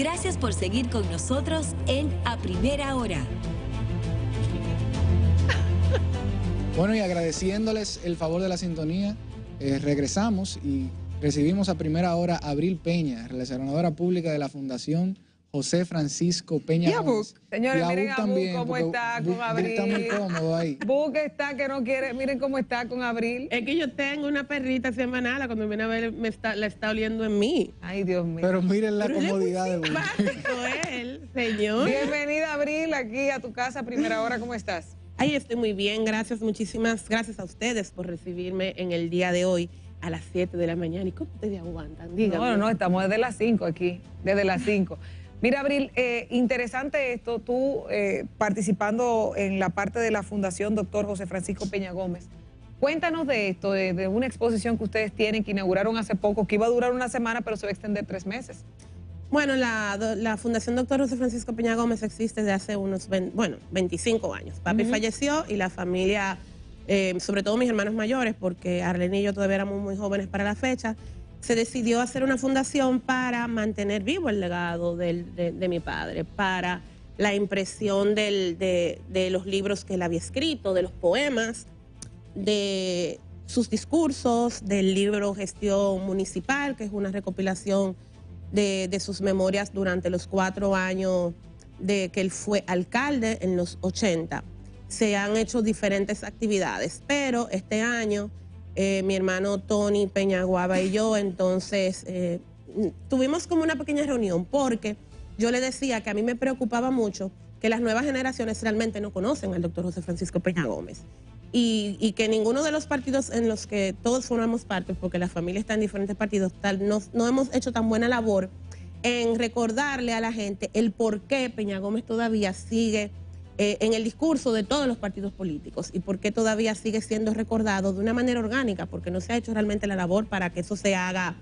Gracias por seguir con nosotros en A Primera Hora. Bueno, y agradeciéndoles el favor de la sintonía, regresamos y recibimos a primera hora a Abril Peña, relacionadora pública de la Fundación José Francisco Peña Gómez. Señores, miren a Buc cómo está con Abril. Está muy cómodo ahí. Buc está que no quiere, miren cómo está con Abril. Es que yo tengo una perrita semanal, cuando viene a ver la está oliendo en mí. Ay, Dios mío. Pero miren la comodidad de Buc. Él, señor. Bienvenida, Abril, aquí a tu casa, primera hora, ¿cómo estás? Ay, estoy muy bien, gracias, muchísimas gracias a ustedes por recibirme en el día de hoy a las 7 de la mañana. ¿Y cómo ustedes aguantan? Díganme. No, estamos desde las 5 aquí, desde las 5. Mira, Abril, interesante esto, tú participando en la parte de la Fundación Dr. José Francisco Peña Gómez. Cuéntanos de esto, de una exposición que ustedes tienen, que inauguraron hace poco, que iba a durar una semana, pero se va a extender 3 meses. Bueno, la Fundación Dr. José Francisco Peña Gómez existe desde hace unos 25 años. Papi falleció y la familia, sobre todo mis hermanos mayores, porque Arlene y yo todavía éramos muy jóvenes para la fecha, se decidió hacer una fundación para mantener vivo el legado de mi padre, para la impresión de los libros que él había escrito, de los poemas, de sus discursos, del libro Gestión Municipal, que es una recopilación de sus memorias durante los 4 años de que él fue alcalde en los 80. Se han hecho diferentes actividades, pero este año mi hermano Tony Peñaguaba y yo, entonces tuvimos como una pequeña reunión porque yo le decía que a mí me preocupaba mucho que las nuevas generaciones realmente no conocen al doctor José Francisco Peña Gómez y que ninguno de los partidos en los que todos formamos parte, porque la familia está en diferentes partidos, no hemos hecho tan buena labor en recordarle a la gente el por qué Peña Gómez todavía sigue en el discurso de todos los partidos políticos y por qué todavía sigue siendo recordado de una manera orgánica, porque no se ha hecho realmente la labor para que eso se haga,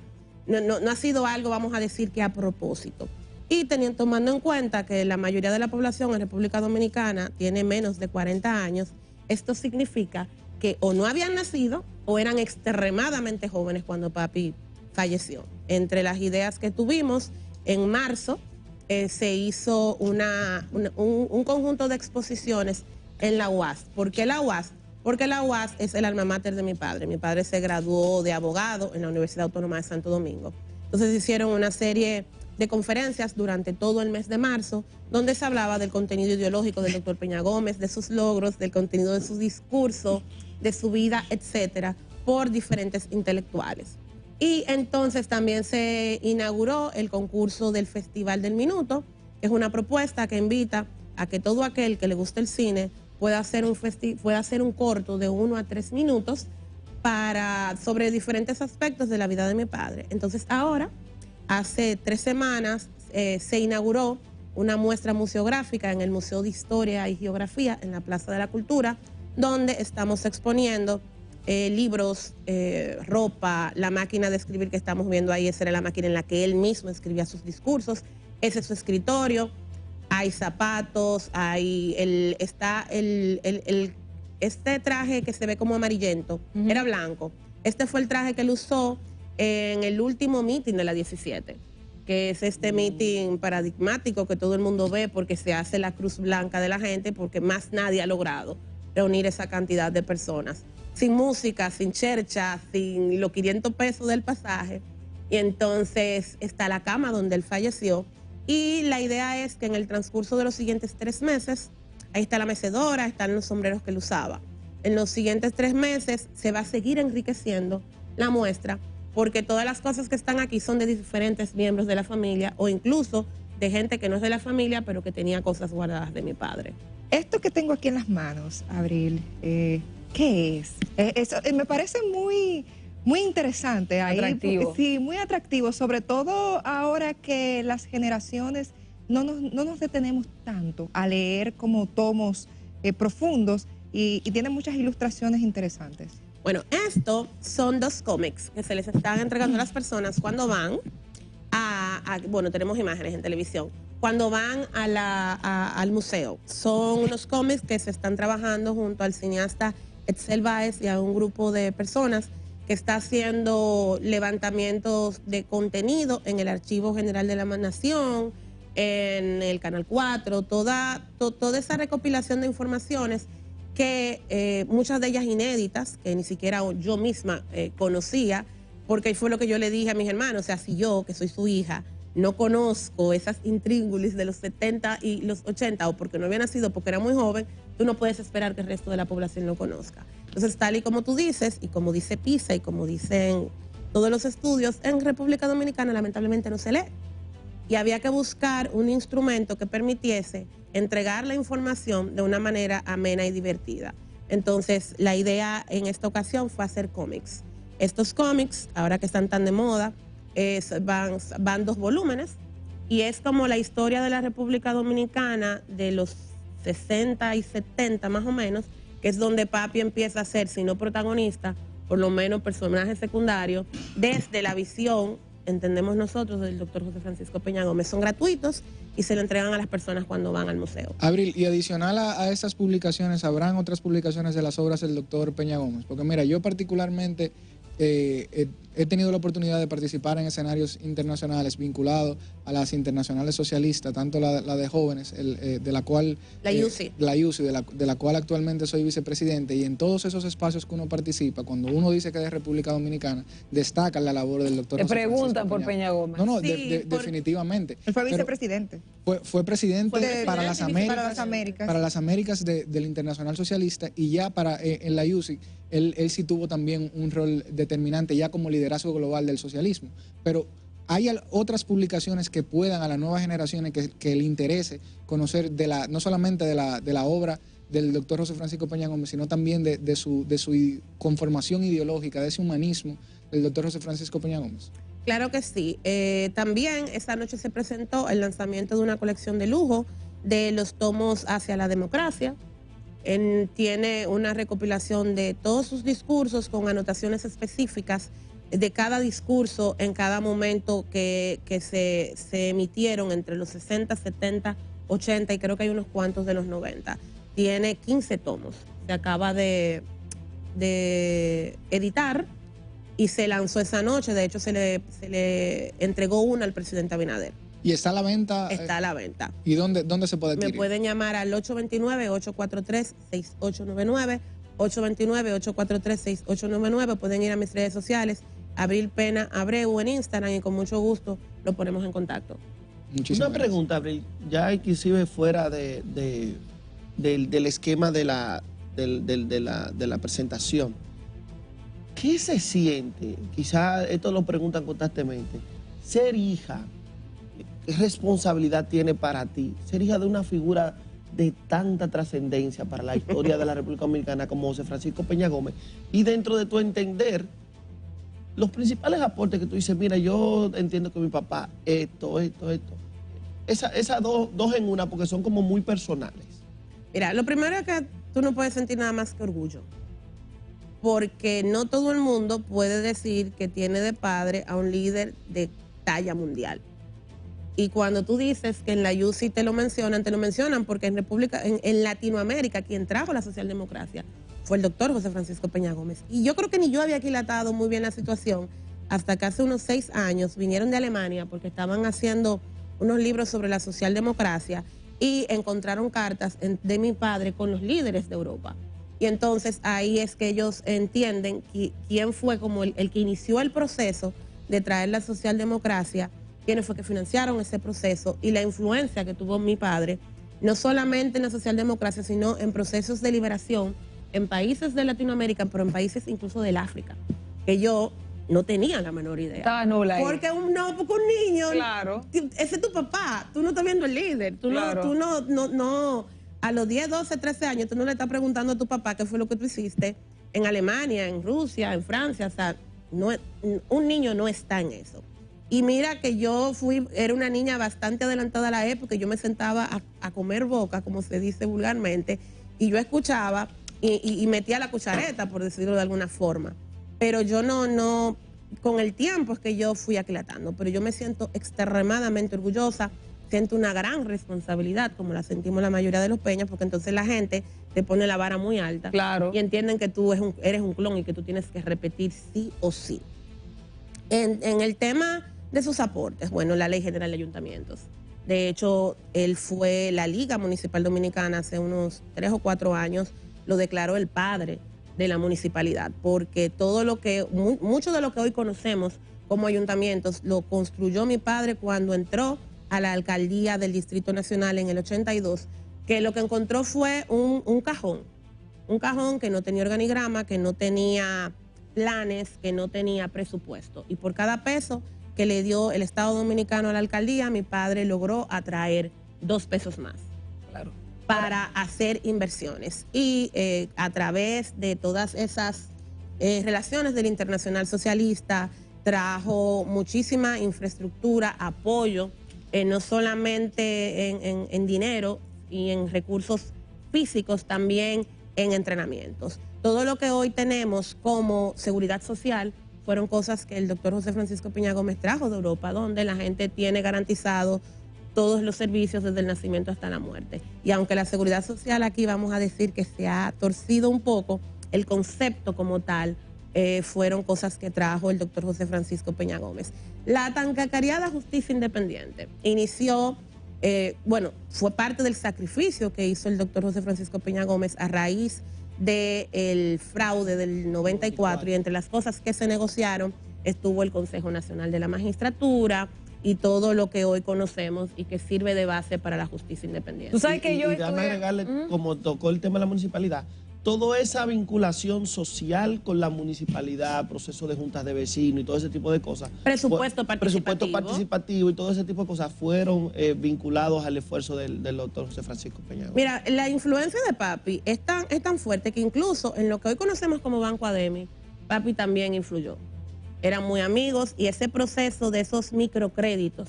no ha sido algo, vamos a decir, que a propósito. Y tomando en cuenta que la mayoría de la población en República Dominicana tiene menos de 40 años, esto significa que o no habían nacido o eran extremadamente jóvenes cuando papi falleció. Entre las ideas que tuvimos, en marzo se hizo un conjunto de exposiciones en la UAS. ¿Por qué la UAS? Porque la UAS es el alma mater de mi padre. Mi padre se graduó de abogado en la Universidad Autónoma de Santo Domingo. Entonces hicieron una serie de conferencias durante todo el mes de marzo, donde se hablaba del contenido ideológico del doctor Peña Gómez, de sus logros, del contenido de su discurso, de su vida, etcétera, por diferentes intelectuales. Y entonces también se inauguró el concurso del Festival del Minuto, que es una propuesta que invita a que todo aquel que le guste el cine pueda hacer un corto de 1 a 3 minutos sobre diferentes aspectos de la vida de mi padre. Entonces ahora, hace 3 semanas, se inauguró una muestra museográfica en el Museo de Historia y Geografía en la Plaza de la Cultura, donde estamos exponiendo libros, ropa, la máquina de escribir que estamos viendo ahí, esa era la máquina en la que él mismo escribía sus discursos, ese es su escritorio, hay zapatos, este traje que se ve como amarillento, era blanco, este fue el traje que él usó en el último meeting de la 17, que es este meeting paradigmático que todo el mundo ve porque se hace la cruz blanca de la gente, porque más nadie ha logrado reunir esa cantidad de personas. Sin música, sin chercha, sin los 500 pesos del pasaje. Y entonces está la cama donde él falleció. Y la idea es que en el transcurso de los siguientes 3 meses, ahí está la mecedora, están los sombreros que él usaba. En los siguientes 3 meses se va a seguir enriqueciendo la muestra, porque todas las cosas que están aquí son de diferentes miembros de la familia o incluso de gente que no es de la familia, pero que tenía cosas guardadas de mi padre. Esto que tengo aquí en las manos, Abril, ¿qué es? Me parece muy interesante. Atractivo. Sí, muy atractivo, sobre todo ahora que las generaciones no nos detenemos tanto a leer como tomos profundos y tienen muchas ilustraciones interesantes. Bueno, estos son 2 cómics que se les están entregando a las personas cuando van bueno, tenemos imágenes en televisión, cuando van al museo. Son unos cómics que se están trabajando junto al cineasta Etzel Báez y a un grupo de personas que está haciendo levantamientos de contenido en el Archivo General de la Nación, en el Canal 4, toda esa recopilación de informaciones que muchas de ellas inéditas, que ni siquiera yo misma conocía, porque fue lo que yo le dije a mis hermanos, o sea, si yo, que soy su hija, no conozco esas intríngulis de los 70 y los 80, o porque no había nacido, porque era muy joven, tú no puedes esperar que el resto de la población lo conozca. Entonces, tal y como tú dices, y como dice PISA, y como dicen todos los estudios, en República Dominicana lamentablemente no se lee. Y había que buscar un instrumento que permitiese entregar la información de una manera amena y divertida. Entonces, la idea en esta ocasión fue hacer cómics. Estos cómics, ahora que están tan de moda, van 2 volúmenes y es como la historia de la República Dominicana de los 60 y 70 más o menos, que es donde papi empieza a ser, si no protagonista, por lo menos personaje secundario, desde la visión, entendemos nosotros, del doctor José Francisco Peña Gómez. Son gratuitos y se lo entregan a las personas cuando van al museo. Abril, y adicional a estas publicaciones, ¿habrán otras publicaciones de las obras del doctor Peña Gómez? Porque mira, yo particularmente he tenido la oportunidad de participar en escenarios internacionales vinculados a las internacionales socialistas, tanto la de jóvenes, de la cual... La UCI. La UCI, de la cual actualmente soy vicepresidente, y en todos esos espacios que uno participa, cuando uno dice que es de República Dominicana, destaca la labor del doctor. Te preguntan por Peña Gómez. No, Sí, definitivamente. Él fue vicepresidente. Fue presidente para las Américas. Para las Américas. Para las Américas del Internacional Socialista, y ya en la UCI, él sí tuvo también un rol determinante ya como liderazgo global del socialismo. Pero hay otras publicaciones que puedan a las nuevas generaciones que le interese conocer no solamente de la obra del doctor José Francisco Peña Gómez, sino también de su conformación ideológica, de ese humanismo del doctor José Francisco Peña Gómez. Claro que sí. También esta noche se presentó el lanzamiento de una colección de lujo de los tomos Hacia la Democracia. Tiene una recopilación de todos sus discursos con anotaciones específicas de cada discurso en cada momento que se emitieron entre los 60, 70, 80 y creo que hay unos cuantos de los 90. Tiene 15 tomos. Se acaba de editar y se lanzó esa noche. De hecho, se le entregó una al presidente Abinader. ¿Y está a la venta? Está a la venta. ¿Y dónde se puede adquirir? Me pueden llamar al 829-843-6899, 829-843-6899. Pueden ir a mis redes sociales, Abril Pena Abreu en Instagram, y con mucho gusto lo ponemos en contacto. Una pregunta, Abril, ya inclusive fuera del esquema de la presentación. ¿Qué se siente? Quizá esto lo preguntan constantemente. Ser hija, ¿qué responsabilidad tiene para ti ser hija de una figura de tanta trascendencia para la historia de la República Dominicana como José Francisco Peña Gómez? Y dentro de tu entender, los principales aportes que tú dices, mira, yo entiendo que mi papá, esto. Esas dos en una, porque son como muy personales. Mira, lo primero es que tú no puedes sentir nada más que orgullo, porque no todo el mundo puede decir que tiene de padre a un líder de talla mundial. Y cuando tú dices que en la UCI te lo mencionan porque en Latinoamérica quien trajo la socialdemocracia fue el doctor José Francisco Peña Gómez. Y yo creo que ni yo había aquilatado muy bien la situación hasta que hace unos 6 años vinieron de Alemania porque estaban haciendo unos libros sobre la socialdemocracia y encontraron cartas de mi padre con los líderes de Europa. Y entonces ahí es que ellos entienden quién fue como el que inició el proceso de traer la socialdemocracia, quiénes fue que financiaron ese proceso y la influencia que tuvo mi padre, no solamente en la socialdemocracia, sino en procesos de liberación en países de Latinoamérica, pero en países incluso del África, que yo no tenía la menor idea. Estaba nula ahí. Porque un niño, claro, ese es tu papá, tú no estás viendo el líder, claro, no, a los 10, 12, 13 años tú no le estás preguntando a tu papá qué fue lo que tú hiciste en Alemania, en Rusia, en Francia, o sea, un niño no está en eso. Y mira que era una niña bastante adelantada a la época, yo me sentaba a comer boca, como se dice vulgarmente, y yo escuchaba y metía la cuchareta, por decirlo de alguna forma. Pero yo no, con el tiempo es que yo fui aquilatando, pero yo me siento extremadamente orgullosa, siento una gran responsabilidad, como la sentimos la mayoría de los peñas, porque entonces la gente te pone la vara muy alta. Claro. Y entienden que tú eres un clon y que tú tienes que repetir sí o sí. En el tema de sus aportes, bueno, la Ley General de Ayuntamientos. De hecho, él fue la Liga Municipal Dominicana hace unos 3 o 4 años, lo declaró el padre de la municipalidad, porque mucho de lo que hoy conocemos como ayuntamientos lo construyó mi padre cuando entró a la alcaldía del Distrito Nacional en el 82, que lo que encontró fue un cajón que no tenía organigrama, que no tenía planes, que no tenía presupuesto. Y por cada peso que le dio el Estado Dominicano a la alcaldía, mi padre logró atraer 2 pesos más. Claro. Para hacer inversiones. Y a través de todas esas relaciones del Internacional Socialista, trajo muchísima infraestructura, apoyo, no solamente en dinero y en recursos físicos, también en entrenamientos. Todo lo que hoy tenemos como seguridad social fueron cosas que el doctor José Francisco Peña Gómez trajo de Europa, donde la gente tiene garantizado todos los servicios desde el nacimiento hasta la muerte. Y aunque la seguridad social aquí vamos a decir que se ha torcido un poco, el concepto como tal fueron cosas que trajo el doctor José Francisco Peña Gómez. La tan cacareada justicia independiente inició, fue parte del sacrificio que hizo el doctor José Francisco Peña Gómez a raíz del fraude del 94, y entre las cosas que se negociaron estuvo el Consejo Nacional de la Magistratura y todo lo que hoy conocemos y que sirve de base para la justicia independiente. Tú sabes que yo déjame agregarle, como tocó el tema de la municipalidad, toda esa vinculación social con la municipalidad, proceso de juntas de vecinos y todo ese tipo de cosas. Presupuesto participativo y todo ese tipo de cosas fueron vinculados al esfuerzo del doctor José Francisco Peña Gómez. Mira, la influencia de papi es tan fuerte que incluso en lo que hoy conocemos como Banco Ademi, papi también influyó. Eran muy amigos y ese proceso de esos microcréditos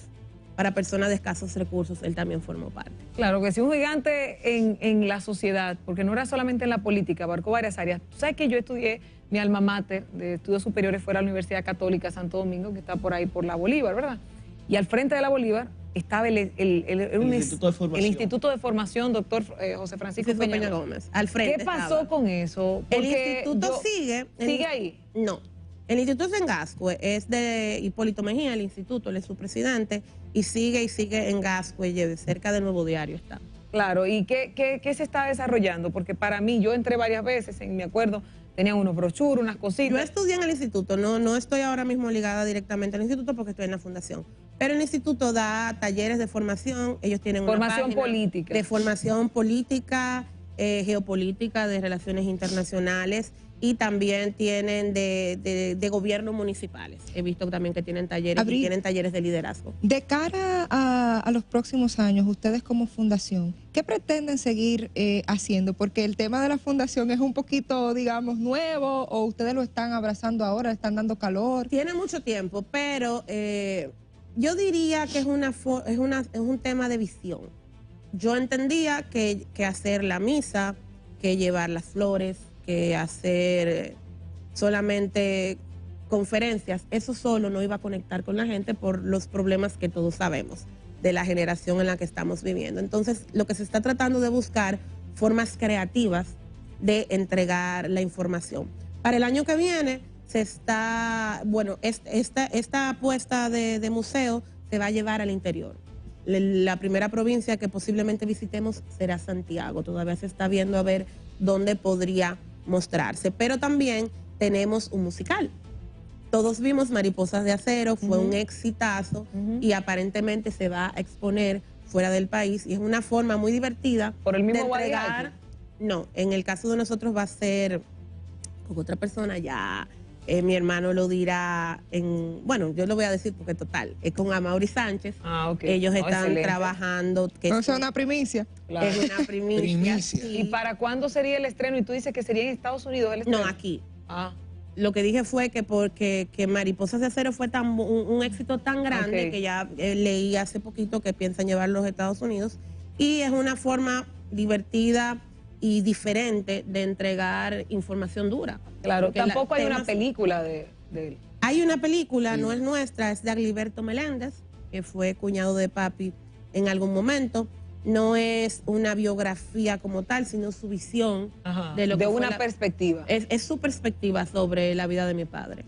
para personas de escasos recursos, él también formó parte. Claro que sí, un gigante en la sociedad, porque no era solamente en la política, abarcó varias áreas. Tú sabes que yo estudié mi alma mater de estudios superiores fuera de la Universidad Católica Santo Domingo, que está por ahí por la Bolívar, ¿verdad? Y al frente de la Bolívar estaba el Instituto de Formación, doctor José Francisco Peña Gómez. Al frente. ¿Qué pasó con eso? El instituto sigue ahí. No. El instituto en Gascue es de Hipólito Mejía, el instituto, él es su presidente, y sigue en Gascue, cerca del Nuevo Diario está. Claro, ¿y qué se está desarrollando? Porque para mí, yo entré varias veces, me acuerdo, tenían unos brochures, unas cositas. Yo estudié en el instituto, no estoy ahora mismo ligada directamente al instituto porque estoy en la fundación. Pero el instituto da talleres de formación, ellos tienen una página política. De formación política, geopolítica, de relaciones internacionales, y también tienen de gobierno municipales. He visto también que tienen talleres, y tienen talleres de liderazgo. De cara a los próximos años, ustedes como fundación, ¿qué pretenden seguir haciendo? Porque el tema de la fundación es un poquito, digamos, nuevo, o ustedes lo están abrazando ahora, le están dando calor. Tiene mucho tiempo, pero yo diría que es un tema de visión. Yo entendía que hacer la misa, que llevar las flores, que hacer solamente conferencias, eso solo no iba a conectar con la gente por los problemas que todos sabemos de la generación en la que estamos viviendo. Entonces, lo que se está tratando de buscar formas creativas de entregar la información. Para el año que viene esta apuesta de museo se va a llevar al interior. La primera provincia que posiblemente visitemos será Santiago. Todavía se está viendo a ver dónde podría mostrarse, pero también tenemos un musical. Todos vimos Mariposas de Acero, fue un exitazo y aparentemente se va a exponer fuera del país y es una forma muy divertida por el mismo de entregar. No, en el caso de nosotros va a ser con otra persona, ya mi hermano lo dirá yo lo voy a decir porque total, es con Amaury Sánchez. Ellos están trabajando. Es una primicia. Claro. Es una primicia. Sí. ¿Y para cuándo sería el estreno? Y tú dices que sería en Estados Unidos el estreno. No, aquí. Lo que dije fue que porque Mariposas de Acero fue un éxito tan grande que ya leí hace poquito que piensan llevarlo a los Estados Unidos, y es una forma divertida y diferente de entregar información dura. Claro, porque tampoco hay una película de él. Hay una película, no es nuestra, es de Agliberto Meléndez, que fue cuñado de papi en algún momento. No es una biografía como tal, sino su visión de lo que fue una perspectiva. Es su perspectiva sobre la vida de mi padre.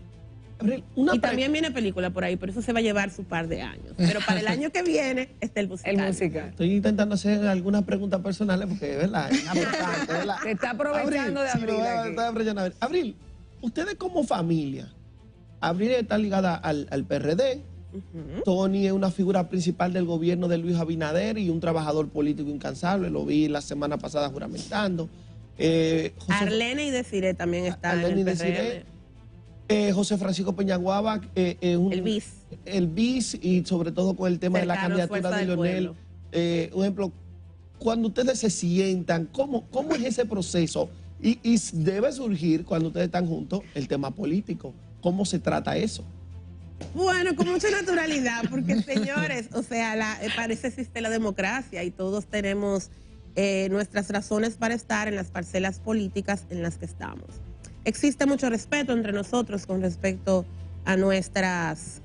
Abril, Y también viene película por ahí, pero eso se va a llevar su par de años. Pero para el año que viene está el musical. El musical. Estoy intentando hacer algunas preguntas personales porque, ¿verdad? Es importante, ¿verdad? Te está aprovechando de Abril aquí. Está aprovechando de Abril. Abril, ustedes como familia, Abril está ligada al PRD. Tony es una figura principal del gobierno de Luis Abinader y un trabajador político incansable. Lo vi la semana pasada juramentando. Arlene y Desiree también están en el PRM. José Francisco Peñaguaba, El bis. El bis, y sobre todo con el tema de la candidatura de Leonel. Un ejemplo, cuando ustedes se sientan, ¿cómo es ese proceso? Y debe surgir, cuando ustedes están juntos, el tema político. ¿Cómo se trata eso? Bueno, con mucha naturalidad, porque señores, o sea, parece existe la democracia y todos tenemos nuestras razones para estar en las parcelas políticas en las que estamos. Existe mucho respeto entre nosotros con respecto a nuestras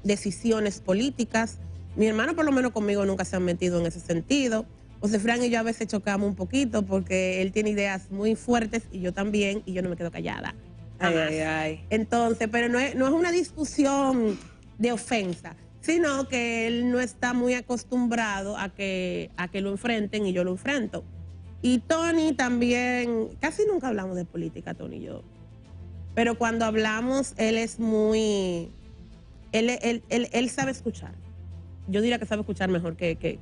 decisiones políticas. Mi hermano, por lo menos conmigo, nunca se han metido en ese sentido. José Fran y yo a veces chocamos un poquito porque él tiene ideas muy fuertes y yo también, y yo no me quedo callada. Ay. Entonces, pero no es una discusión de ofensa, sino que él no está muy acostumbrado a que lo enfrenten y yo lo enfrento. Y Tony también, casi nunca hablamos de política, Tony y yo. Pero cuando hablamos, él es muy... Él sabe escuchar. Yo diría que sabe escuchar mejor que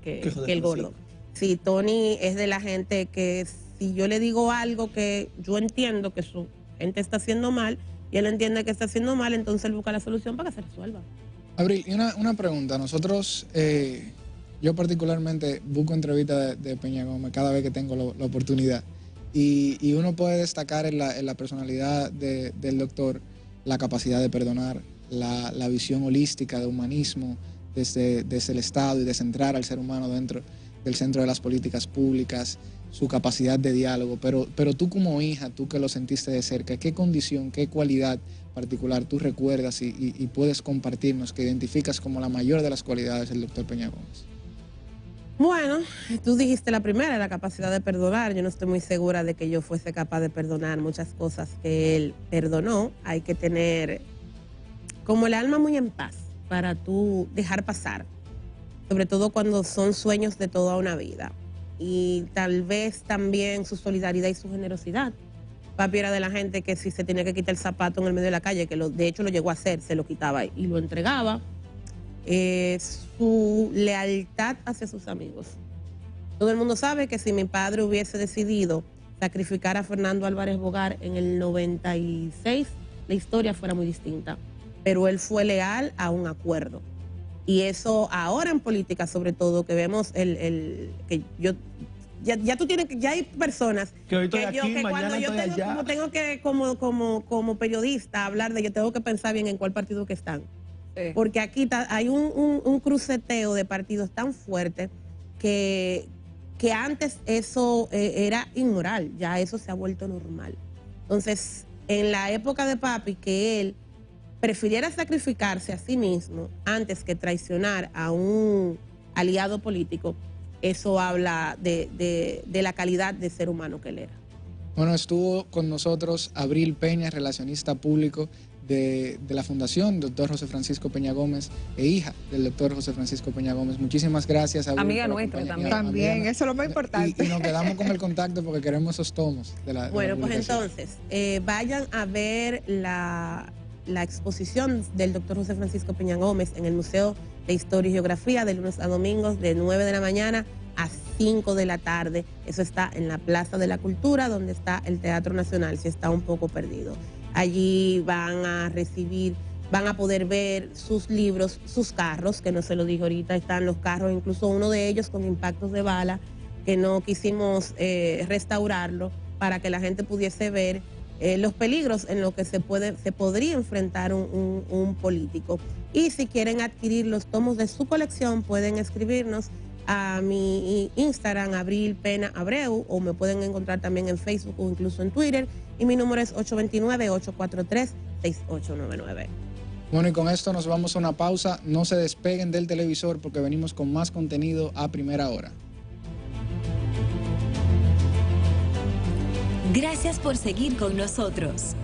el gordo. Sí, Tony es de la gente que si yo le digo algo que yo entiendo que su gente está haciendo mal y él entiende que está haciendo mal, entonces él busca la solución para que se resuelva. Abril, y una pregunta. Nosotros, yo particularmente busco entrevistas de Peña Gómez cada vez que tengo la oportunidad. Y uno puede destacar en la personalidad del doctor la capacidad de perdonar, la visión holística de humanismo desde el Estado y de centrar al ser humano dentro del centro de las políticas públicas, su capacidad de diálogo. Pero tú como hija, tú que lo sentiste de cerca, ¿qué condición, qué cualidad particular tú recuerdas y puedes compartirnos que identificas como la mayor de las cualidades del doctor Peña Gómez? Bueno, tú dijiste la primera, la capacidad de perdonar. Yo no estoy muy segura de que yo fuese capaz de perdonar muchas cosas que él perdonó. Hay que tener como el alma muy en paz para tú dejar pasar, sobre todo cuando son sueños de toda una vida. Y tal vez también su solidaridad y su generosidad. Papi era de la gente que si se tenía que quitar el zapato en el medio de la calle, que de hecho lo llegó a hacer, se lo quitaba y lo entregaba. Su lealtad hacia sus amigos. Todo el mundo sabe que si mi padre hubiese decidido sacrificar a Fernando Álvarez Bogar en el 96, la historia fuera muy distinta. Pero él fue leal a un acuerdo. Y eso ahora en política, sobre todo, que vemos que yo ya tú tienes, ya hay personas que hoy estoy aquí, que cuando yo tengo que como periodista hablar de, yo tengo que pensar bien en cuál partido que están. Sí. Porque aquí hay un cruceteo de partidos tan fuerte que antes eso era inmoral, ya eso se ha vuelto normal. Entonces, en la época de papi, que él prefiriera sacrificarse a sí mismo antes que traicionar a un aliado político, eso habla de la calidad de ser humano que él era. Bueno, estuvo con nosotros Abril Peña, relacionista público de la Fundación Dr. José Francisco Peña Gómez e hija del Dr. José Francisco Peña Gómez. Muchísimas gracias, Abril. Amiga nuestra también. También, eso es lo más importante. Y nos quedamos con el contacto porque queremos esos tomos de la Bueno, pues entonces, vayan a ver la exposición del Dr. José Francisco Peña Gómez en el Museo de Historia y Geografía de lunes a domingos de 9 de la mañana a 5 de la tarde. Eso está en la Plaza de la Cultura, donde está el Teatro Nacional, si está un poco perdido. Allí van a poder ver sus libros, sus carros, que no se lo dije ahorita, están los carros, incluso uno de ellos con impactos de bala, que no quisimos restaurarlo para que la gente pudiese ver los peligros en los que se podría enfrentar un político. Y si quieren adquirir los tomos de su colección, pueden escribirnos a mi Instagram, Abril Pena Abreu, o me pueden encontrar también en Facebook o incluso en Twitter, y mi número es 829-843-6899. Bueno, y con esto nos vamos a una pausa. No se despeguen del televisor porque venimos con más contenido a primera hora. Gracias por seguir con nosotros.